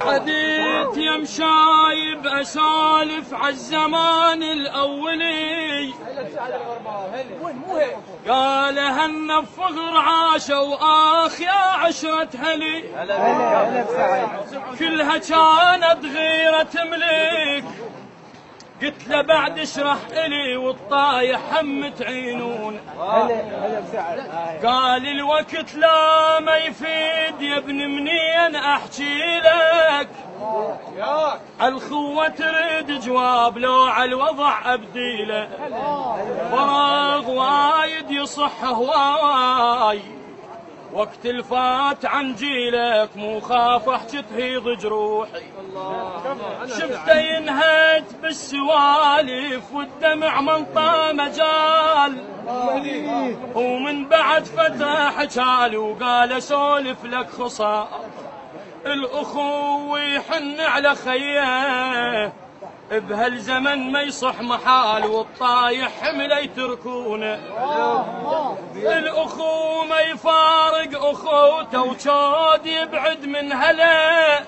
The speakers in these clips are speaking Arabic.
عديت يا مشايب اسالف عالزمان الاولي، قال هن بفخر عاشوا اخ يا عشرة هلي، كلها كانت غيرة تملك. قلت له بعد اشرح الي والطايح هم تعينون. قال الوقت لا ما يفيد يا ابن منين احكي لك، الخوة تريد جواب لو على الوضع ابديله، فراغ وايد يصح هواي وقت الفات عن جيلك، مو خاف احكي تهيض جروحي. شفته ينهد بالسوالف والدمع منطى مجال، ومن بعد فترة حكالي وقال اسولف لك خصال. الاخو يحن على خيه بهالزمن ما يصح محال، والطايح حمله يتركونه. الاخو ما يفارق اخوته وجود يبعد من هلا،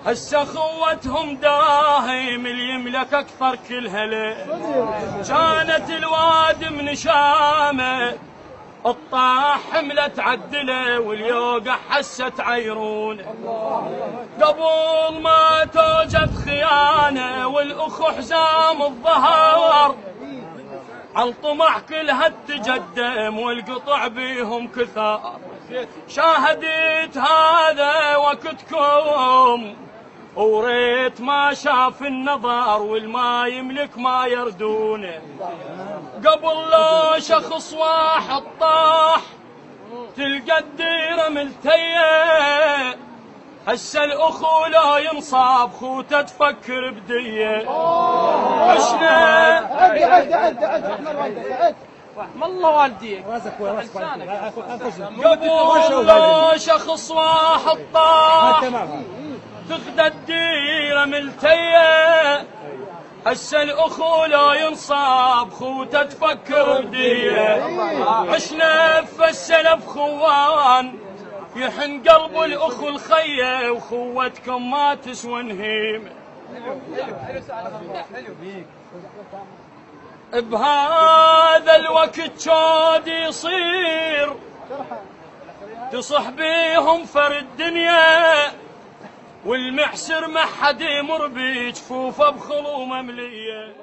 هسه اخوتهم دراهم اللي يملك اكثر كل هلا. كانت الواد من شامه الطاح حملة تعدله واليوقع حسه تعيرون. قبل ما توجد خيانه والاخو حزام الظهر، عالطمع كلها تقدم والقطع بيهم كثار. شاهدت هذا وقتكم وريت ما شاف النظر، والما يملك ما يردونه. قبل لو شخص واحد طاح تلقى الديره ملتيه، هسه الاخو لا ينصاب خوته تفكر بديه. عشنا رحم الله والديك. قبل لو شخص واحد طاح تغدى الديره ملتيه، هسه الاخو لا ينصاب خوته تفكر بديه. عشنا فالسلف خوان يحن قلب الاخو الخيه، وخوتكم ما تسوى نهيمه. بهذا الوقت شاد يصير تصح بيهم فر الدنيا، والمعسر ما حد يمر بجفوفه بخلو ممليه.